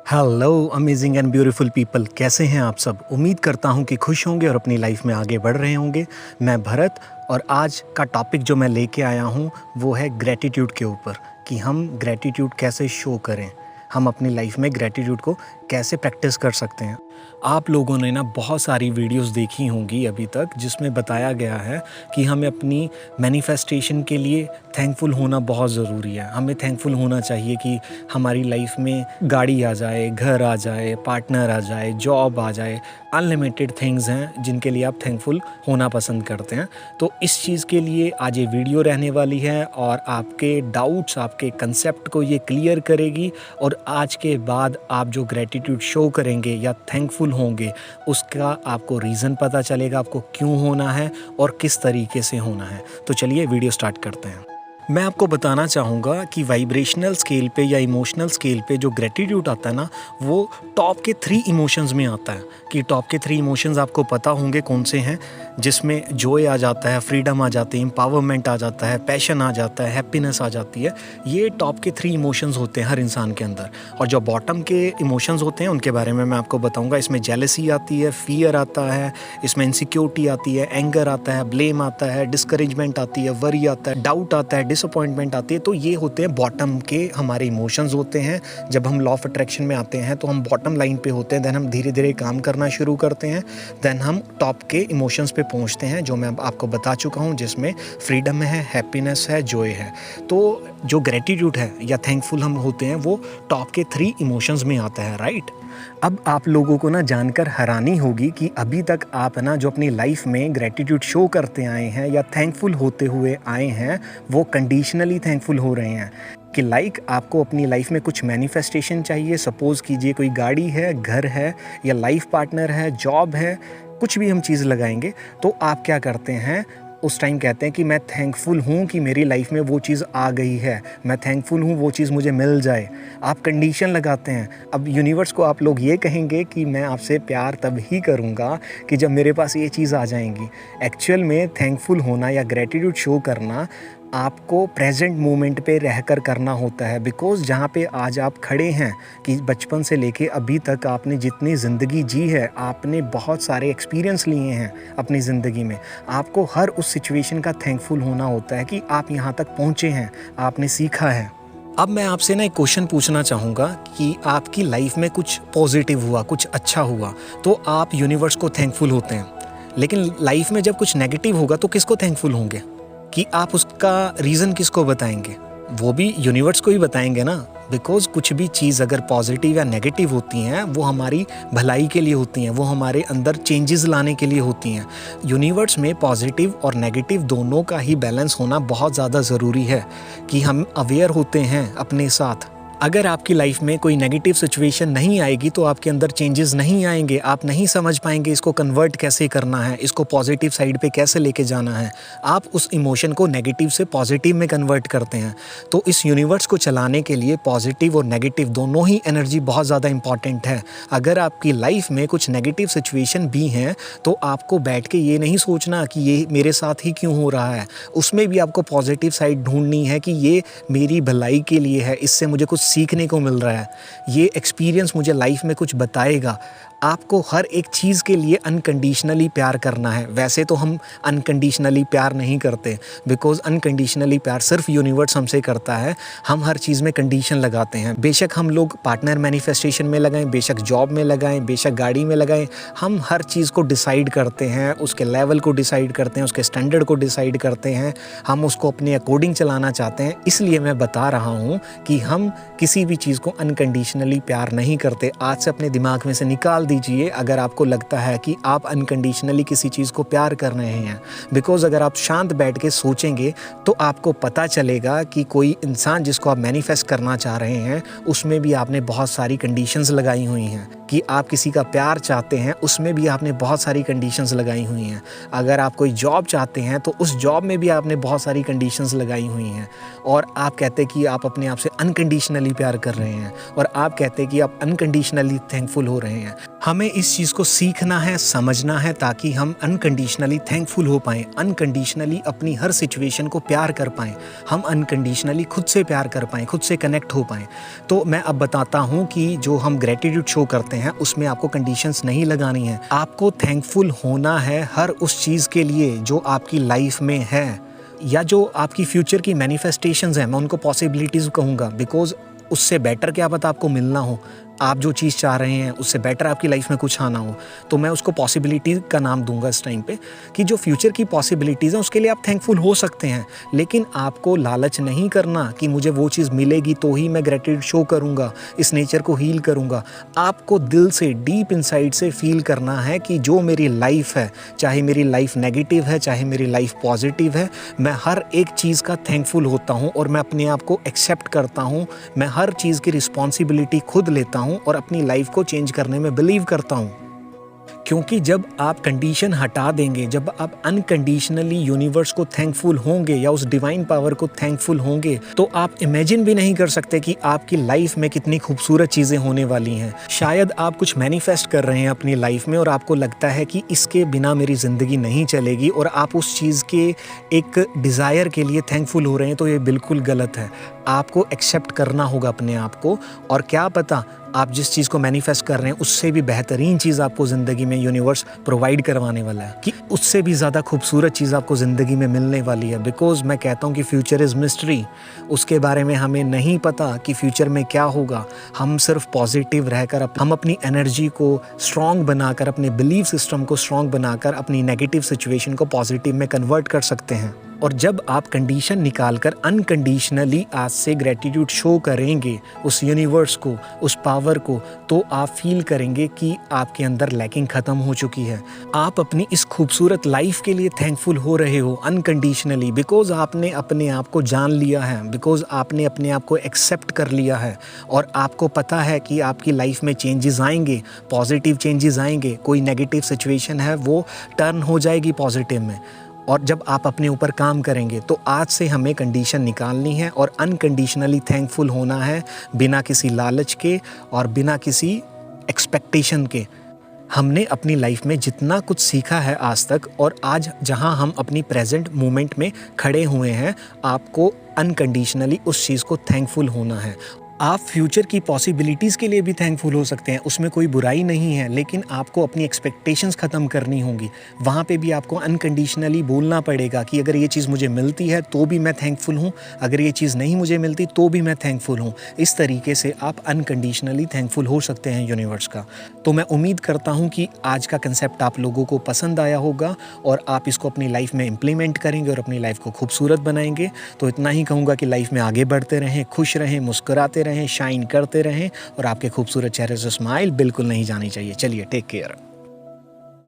Hello amazing and beautiful people, कैसे हैं आप सब। उम्मीद करता हूं कि खुश होंगे और अपनी लाइफ में आगे बढ़ रहे होंगे। मैं भरत और आज का टॉपिक जो मैं लेके आया हूं वो है ग्रैटिट्यूड के ऊपर कि हम ग्रैटिट्यूड कैसे शो करें, हम अपनी लाइफ में ग्रैटिट्यूड को कैसे प्रैक्टिस कर सकते हैं। आप लोगों ने ना बहुत सारी वीडियोस देखी होंगी अभी तक जिसमें बताया गया है कि हमें अपनी मैनिफेस्टेशन के लिए थैंकफुल होना बहुत ज़रूरी है। हमें थैंकफुल होना चाहिए कि हमारी लाइफ में गाड़ी आ जाए, घर आ जाए, पार्टनर आ जाए, जॉब आ जाए। अनलिमिटेड थिंग्स हैं जिनके लिए आप थैंकफुल होना पसंद करते हैं। तो इस चीज़ के लिए आज ये वीडियो रहने वाली है और आपके डाउट्स, आपके कंसेप्ट को ये क्लियर करेगी। और आज के बाद आप जो ग्रैटिट्यूड शो करेंगे या थैंकफुल होंगे उसका आपको रीज़न पता चलेगा, आपको क्यों होना है और किस तरीके से होना है। तो चलिए वीडियो स्टार्ट करते हैं। मैं आपको बताना चाहूँगा कि वाइब्रेशनल स्केल पे या इमोशनल स्केल पे जो ग्रैटिट्यूड आता है ना, वो टॉप के 3 इमोशंस में आता है। कि टॉप के 3 इमोशंस आपको पता होंगे कौन से हैं, जिसमें जॉय आ जाता है, फ्रीडम आ जाती है, एम्पावरमेंट आ जाता है, पैशन आ जाता है, हैप्पीनेस आ जाती है। ये टॉप के 3 इमोशंस होते हैं हर इंसान के अंदर। और जो बॉटम के इमोशंस होते हैं उनके बारे में मैं आपको बताऊँगा। इसमें जेलसी आती है, फियर आता है, इसमें इनसिक्योरिटी आती है, एंगर आता है, ब्लेम आता है, डिस्करेजमेंट आती है, वरी आता है, डाउट आता है, डिसअपॉइंटमेंट आती है। तो ये होते हैं बॉटम के हमारे इमोशंस होते हैं। जब हम लॉ ऑफ अट्रैक्शन में आते हैं तो हम बॉटम लाइन पे होते हैं, देन हम धीरे धीरे काम करना शुरू करते हैं, देन हम टॉप के इमोशंस पे पहुंचते हैं जो मैं आपको बता चुका हूं, जिसमें फ्रीडम है, हैप्पीनेस है, जॉय है। तो जो ग्रैटिट्यूड है या थैंकफुल हम होते हैं वो टॉप के 3 इमोशंस में आता है, राइट। अब आप लोगों को ना जानकर हैरानी होगी कि अभी तक आप ना जो अपनी लाइफ में ग्रैटिट्यूड शो करते आए हैं या थैंकफुल होते हुए आए हैं वो कंडीशनली थैंकफुल हो रहे हैं। कि आपको अपनी लाइफ में कुछ मैनिफेस्टेशन चाहिए, सपोज़ कीजिए कोई गाड़ी है, घर है या लाइफ पार्टनर है, जॉब है, कुछ भी हम चीज़ लगाएंगे तो आप क्या करते हैं उस टाइम कहते हैं कि मैं थैंकफुल हूँ कि मेरी लाइफ में वो चीज़ आ गई है, मैं थैंकफुल हूँ वो चीज़ मुझे मिल जाए। आप कंडीशन लगाते हैं। अब यूनिवर्स को आप लोग ये कहेंगे कि मैं आपसे प्यार तब ही करूँगा कि जब मेरे पास ये चीज़ आ जाएंगी। एक्चुअल में थैंकफुल होना या ग्रैटिट्यूड शो करना आपको प्रेजेंट मोमेंट पे रहकर करना होता है। बिकॉज़ जहाँ पे आज आप खड़े हैं कि बचपन से लेके अभी तक आपने जितनी ज़िंदगी जी है, आपने बहुत सारे एक्सपीरियंस लिए हैं अपनी ज़िंदगी में। आपको हर उस सिचुएशन का थैंकफुल होना होता है कि आप यहाँ तक पहुँचे हैं, आपने सीखा है। अब मैं आपसे ना एक क्वेश्चन पूछना चाहूँगा कि आपकी लाइफ में कुछ पॉजिटिव हुआ, कुछ अच्छा हुआ तो आप यूनिवर्स को थैंकफुल होते हैं। लेकिन लाइफ में जब कुछ नेगेटिव होगा तो किसको थैंकफुल होंगे? कि आप उसका रीज़न किसको बताएंगे? वो भी यूनिवर्स को ही बताएंगे ना। बिकॉज़ कुछ भी चीज़ अगर पॉजिटिव या नेगेटिव होती हैं वो हमारी भलाई के लिए होती हैं, वो हमारे अंदर चेंजेस लाने के लिए होती हैं। यूनिवर्स में पॉजिटिव और नेगेटिव दोनों का ही बैलेंस होना बहुत ज़्यादा ज़रूरी है कि हम अवेयर होते हैं अपने साथ। अगर आपकी लाइफ में कोई नेगेटिव सिचुएशन नहीं आएगी तो आपके अंदर चेंजेस नहीं आएंगे, आप नहीं समझ पाएंगे इसको कन्वर्ट कैसे करना है, इसको पॉजिटिव साइड पे कैसे लेके जाना है। आप उस इमोशन को नेगेटिव से पॉजिटिव में कन्वर्ट करते हैं। तो इस यूनिवर्स को चलाने के लिए पॉजिटिव और नेगेटिव दोनों ही एनर्जी बहुत ज़्यादा इंपॉर्टेंट है। अगर आपकी लाइफ में कुछ नेगेटिव सिचुएशन भी हैं तो आपको बैठ के ये नहीं सोचना कि ये मेरे साथ ही क्यों हो रहा है, उसमें भी आपको पॉजिटिव साइड ढूंढनी है कि ये मेरी भलाई के लिए है, इससे मुझे कुछ सीखने को मिल रहा है, ये एक्सपीरियंस मुझे लाइफ में कुछ बताएगा। आपको हर एक चीज़ के लिए अनकंडीशनली प्यार करना है। वैसे तो हम अनकंडीशनली प्यार नहीं करते, बिकॉज़ अनकंडीशनली प्यार सिर्फ यूनिवर्स हमसे करता है। हम हर चीज़ में कंडीशन लगाते हैं। बेशक हम लोग पार्टनर मैनिफेस्टेशन में लगाएं, बेशक जॉब में लगाएं, बेशक गाड़ी में लगाएं, हम हर चीज़ को डिसाइड करते हैं, उसके लेवल को डिसाइड करते हैं, उसके स्टैंडर्ड को डिसाइड करते हैं। हम उसको अपने अकॉर्डिंग चलाना चाहते हैं। इसलिए मैं बता रहा हूँ कि हम किसी भी चीज़ को अनकंडीशनली प्यार नहीं करते। आज से अपने दिमाग में से निकाल दीजिए अगर आपको लगता है कि आप अनकंडीशनली किसी चीज़ को प्यार कर रहे हैं। बिकॉज़ अगर आप शांत बैठ के सोचेंगे तो आपको पता चलेगा कि कोई इंसान जिसको आप मैनिफेस्ट करना चाह रहे हैं उसमें भी आपने बहुत सारी कंडीशंस लगाई हुई हैं। कि आप किसी का प्यार चाहते हैं, उसमें भी आपने बहुत सारी कंडीशंस लगाई हुई हैं। अगर आप कोई जॉब चाहते हैं तो उस जॉब में भी आपने बहुत सारी कंडीशंस लगाई हुई हैं। और आप कहते हैं कि आप अपने आप से अनकंडीशनली प्यार कर रहे हैं, और आप कहते हैं कि आप अनकंडीशनली थैंकफुल हो रहे हैं। हमें इस चीज़ को सीखना है, समझना है, ताकि हम अनकंडीशनली थैंकफुल हो पाएँ, अनकंडीशनली अपनी हर सिचुएशन को प्यार कर पाएँ, हम अनकंडीशनली खुद से प्यार कर पाएँ, खुद से कनेक्ट हो पाएँ। तो मैं अब बताता हूँ कि जो हम ग्रैटिट्यूड शो करते हैं उसमें आपको कंडीशंस नहीं लगानी है। आपको थैंकफुल होना है हर उस चीज़ के लिए जो आपकी लाइफ में है, या जो आपकी फ्यूचर की मैनिफेस्टेशंस हैं, मैं उनको पॉसिबिलिटीज़ कहूँगा, बिकॉज़ उससे बेटर क्या पता आपको मिलना हो। आप जो चीज़ चाह रहे हैं उससे बेटर आपकी लाइफ में कुछ आना हो, तो मैं उसको पॉसिबिलिटी का नाम दूंगा इस टाइम पे, कि जो फ्यूचर की पॉसिबिलिटीज़ हैं उसके लिए आप थैंकफुल हो सकते हैं। लेकिन आपको लालच नहीं करना कि मुझे वो चीज़ मिलेगी तो ही मैं ग्रैटिट्यूड शो करूँगा, इस नेचर को हील करूँगा। आपको दिल से, डीप इनसाइड से फील करना है कि जो मेरी लाइफ है, चाहे मेरी लाइफ नेगेटिव है, चाहे मेरी लाइफ पॉजिटिव है, मैं हर एक चीज़ का थैंकफुल होता हूँ और मैं अपने आप को एक्सेप्ट करता हूँ। मैं हर चीज़ की रिस्पॉन्सिबिलिटी खुद लेता हूँ और अपनी लाइफ को चेंज करने में बिलीव करता हूँ। क्योंकि जब आप कंडीशन हटा देंगे, जब आप अनकंडीशनली यूनिवर्स को थैंकफुल होंगे या उस डिवाइन पावर को थैंकफुल होंगे, तो आप इमेजिन भी नहीं कर सकते कि आपकी लाइफ में कितनी खूबसूरत चीज़ें होने वाली हैं। शायद आप कुछ मैनिफेस्ट कर रहे हैं अपनी लाइफ में और आपको लगता है कि इसके बिना मेरी ज़िंदगी नहीं चलेगी, और आप उस चीज़ के एक डिज़ायर के लिए थैंकफुल हो रहे हैं, तो ये बिल्कुल गलत है। आपको एक्सेप्ट करना होगा अपने आप को, और क्या पता आप जिस चीज़ को मैनिफेस्ट कर रहे हैं उससे भी बेहतरीन चीज़ आपको ज़िंदगी में यूनिवर्स प्रोवाइड करवाने वाला है, कि उससे भी ज़्यादा खूबसूरत चीज़ आपको ज़िंदगी में मिलने वाली है। बिकॉज़ मैं कहता हूँ कि फ्यूचर इज़ मिस्ट्री, उसके बारे में हमें नहीं पता कि फ्यूचर में क्या होगा। हम सिर्फ पॉजिटिव रहकर हम अपनी एनर्जी को स्ट्रॉन्ग बनाकर, अपने बिलीफ सिस्टम को स्ट्रॉन्ग बनाकर अपनी नेगेटिव सिचुएशन को पॉजिटिव में कन्वर्ट कर सकते हैं। और जब आप कंडीशन निकालकर अनकंडीशनली आज से ग्रैटिट्यूड शो करेंगे उस यूनिवर्स को, उस पावर को, तो आप फील करेंगे कि आपके अंदर लैकिंग ख़त्म हो चुकी है। आप अपनी इस खूबसूरत लाइफ के लिए थैंकफुल हो रहे हो अनकंडीशनली, बिकॉज़ आपने अपने आप को जान लिया है, बिकॉज़ आपने अपने आप को एक्सेप्ट कर लिया है, और आपको पता है कि आपकी लाइफ में चेंजेस आएंगे, पॉजिटिव चेंजेस आएंगे। कोई नेगेटिव सिचुएशन है वो टर्न हो जाएगी पॉजिटिव में। और जब आप अपने ऊपर काम करेंगे, तो आज से हमें कंडीशन निकालनी है और अनकंडीशनली थैंकफुल होना है, बिना किसी लालच के और बिना किसी एक्सपेक्टेशन के। हमने अपनी लाइफ में जितना कुछ सीखा है आज तक, और आज जहां हम अपनी प्रेजेंट मोमेंट में खड़े हुए हैं, आपको अनकंडीशनली उस चीज़ को थैंकफुल होना है। आप फ्यूचर की पॉसिबिलिटीज़ के लिए भी थैंकफुल हो सकते हैं, उसमें कोई बुराई नहीं है, लेकिन आपको अपनी एक्सपेक्टेशंस ख़त्म करनी होंगी। वहाँ पे भी आपको अनकंडीशनली बोलना पड़ेगा कि अगर ये चीज़ मुझे मिलती है तो भी मैं थैंकफुल हूँ, अगर ये चीज़ नहीं मुझे मिलती तो भी मैं थैंकफुल हूँ। इस तरीके से आप अनकंडीशनली थैंकफुल हो सकते हैं यूनिवर्स का। तो मैं उम्मीद करता हूँ कि आज का कंसेप्ट आप लोगों को पसंद आया होगा और आप इसको अपनी लाइफ में इम्प्लीमेंट करेंगे और अपनी लाइफ को खूबसूरत बनाएंगे। तो इतना ही कहूँगा कि लाइफ में आगे बढ़ते रहें, खुश रहें, मुस्कुराते रहें, शाइन करते रहें, और आपके खूबसूरत चेहरे से स्माइल बिल्कुल नहीं जानी चाहिए। चलिए, टेक केयर।